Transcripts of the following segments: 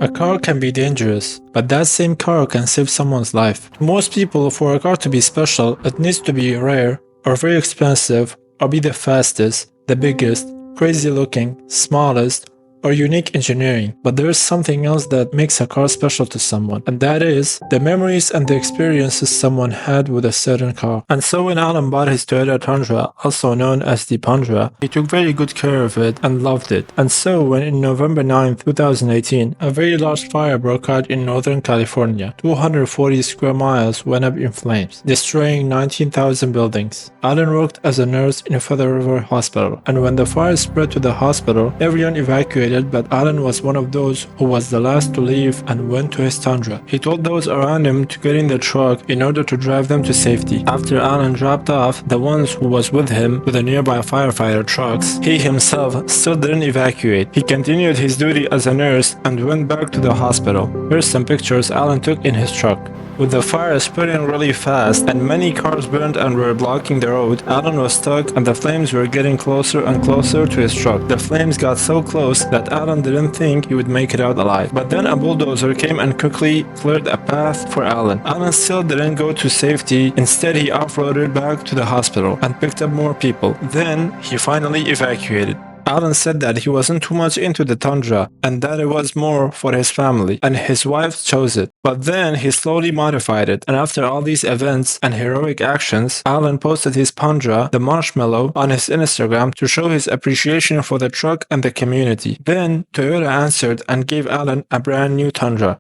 A car can be dangerous, but that same car can save someone's life. To most people, for a car to be special, it needs to be rare, or very expensive, or be the fastest, the biggest, crazy looking, smallest, or unique engineering. But there is something else that makes a car special to someone, and that is the memories and the experiences someone had with a certain car. And so when Alan bought his Toyota Tundra, also known as the Tundra, he took very good care of it and loved it. And so when in November 9th, 2018, a very large fire broke out in Northern California, 240 square miles went up in flames, destroying 19,000 buildings. Alan worked as a nurse in Feather River Hospital, and when the fire spread to the hospital, everyone evacuated, but Alan was one of those who was the last to leave and went to his Tundra. He told those around him to get in the truck in order to drive them to safety. After Alan dropped off the ones who was with him to the nearby firefighter trucks, he himself still didn't evacuate. He continued his duty as a nurse and went back to the hospital. Here's some pictures Alan took in his truck. With the fire spreading really fast and many cars burned and were blocking the road, Alan was stuck and the flames were getting closer and closer to his truck. The flames got so close that Alan didn't think he would make it out alive. But then a bulldozer came and quickly cleared a path for Alan. Alan still didn't go to safety. Instead, he off-roaded back to the hospital and picked up more people. Then he finally evacuated. Alan said that he wasn't too much into the Tundra and that it was more for his family, and his wife chose it. But then he slowly modified it, and after all these events and heroic actions, Alan posted his Tundra, the Marshmallow, on his Instagram to show his appreciation for the truck and the community. Then Toyota answered and gave Alan a brand new Tundra.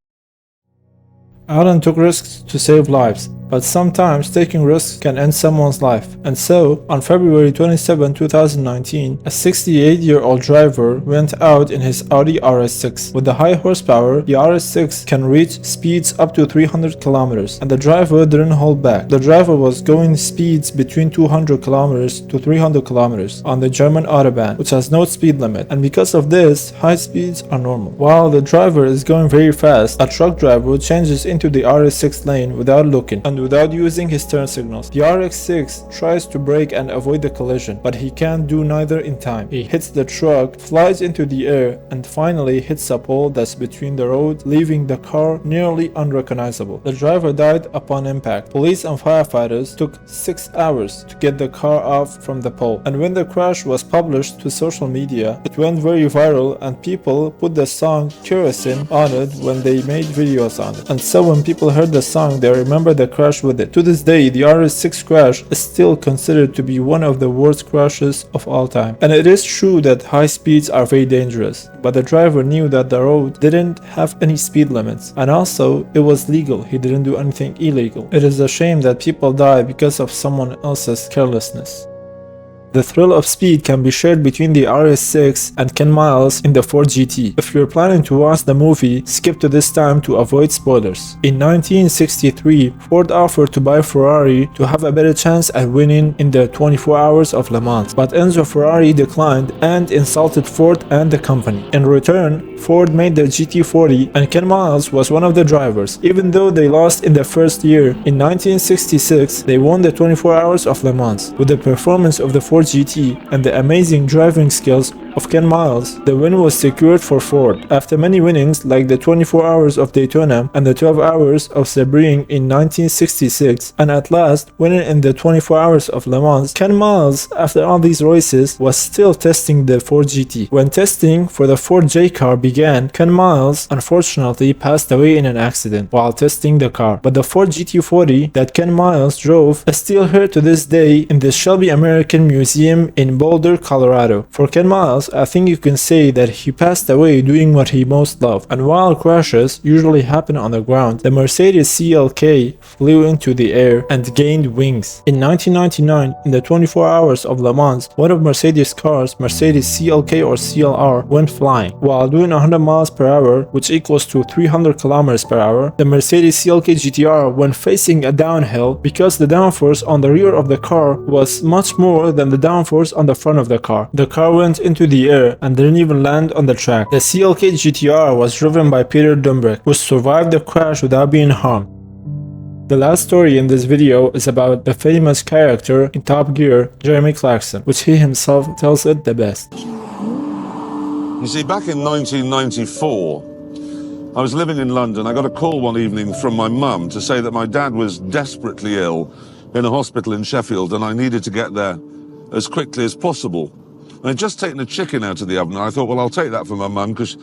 Alan took risks to save lives, but sometimes taking risks can end someone's life. And so, on February 27, 2019, a 68-year-old driver went out in his Audi RS6. With the high horsepower, the RS6 can reach speeds up to 300 kilometers, and the driver didn't hold back. The driver was going speeds between 200 kilometers to 300 kilometers on the German Autobahn, which has no speed limit, and because of this, high speeds are normal. While the driver is going very fast, a truck driver changes into the RS6 lane without looking and without using his turn signals. The RX6 tries to brake and avoid the collision, but he can't do neither in time. He hits the truck, flies into the air, and finally hits a pole that's between the road, leaving the car nearly unrecognizable. The driver died upon impact. Police and firefighters took 6 hours to get the car off from the pole, and when the crash was published to social media, it went very viral and people put the song Kerosene on it when they made videos on it. And so when people heard the song, they remember the crash with it. To this day, the RS6 crash is still considered to be one of the worst crashes of all time. And it is true that high speeds are very dangerous, but the driver knew that the road didn't have any speed limits, and also it was legal. He didn't do anything illegal. It is a shame that people die because of someone else's carelessness. The thrill of speed can be shared between the RS6 and Ken Miles in the Ford GT. If you're planning to watch the movie, skip to this time to avoid spoilers. In 1963, Ford offered to buy Ferrari to have a better chance at winning in the 24 Hours of Le Mans, but Enzo Ferrari declined and insulted Ford and the company. In return, Ford made the GT40 and Ken Miles was one of the drivers. Even though they lost in the first year, in 1966 they won the 24 Hours of Le Mans. With the performance of the Ford GT and the amazing driving skills of Ken Miles, the win was secured for Ford. After many winnings like the 24 Hours of Daytona and the 12 Hours of Sebring in 1966, and at last winning in the 24 Hours of Le Mans, Ken Miles, after all these races, was still testing the Ford GT. When testing for the Ford J car began, Ken Miles unfortunately passed away in an accident while testing the car, but the Ford GT40 that Ken Miles drove is still here to this day in the Shelby American Museum in Boulder, Colorado. For Ken Miles, I think you can say that he passed away doing what he most loved, and while crashes usually happen on the ground, the Mercedes CLK flew into the air and gained wings. In 1999, in the 24 Hours of Le Mans, one of Mercedes' cars, Mercedes CLK or CLR, went flying. While doing 100 miles per hour, which equals to 300 kilometers per hour, the Mercedes CLK GTR went facing a downhill because the downforce on the rear of the car was much more than the downforce on the front of the car. The car went into the air and didn't even land on the track. The CLK GTR was driven by Peter Dumbrick, who survived the crash without being harmed. The last story in this video is about the famous character in Top Gear, Jeremy Clarkson, which he himself tells it the best. You see, back in 1994, I was living in London. I got a call one evening from my mum to say that my dad was desperately ill in a hospital in Sheffield and I needed to get there as quickly as possible. And I'd just taken a chicken out of the oven and I thought, well, I'll take that for my mum because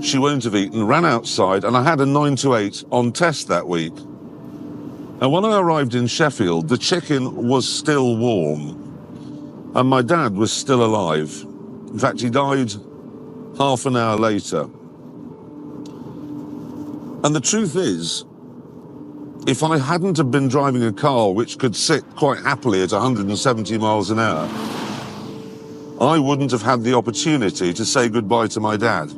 she won't have eaten. Ran outside and I had a 9 to 8 on test that week. And when I arrived in Sheffield, the chicken was still warm and my dad was still alive. In fact, he died half an hour later. And the truth is, if I hadn't have been driving a car which could sit quite happily at 170 miles an hour, I wouldn't have had the opportunity to say goodbye to my dad.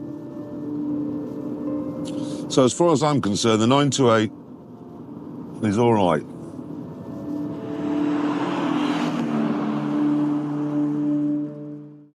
So as far as I'm concerned, the 9 to 8 is all right.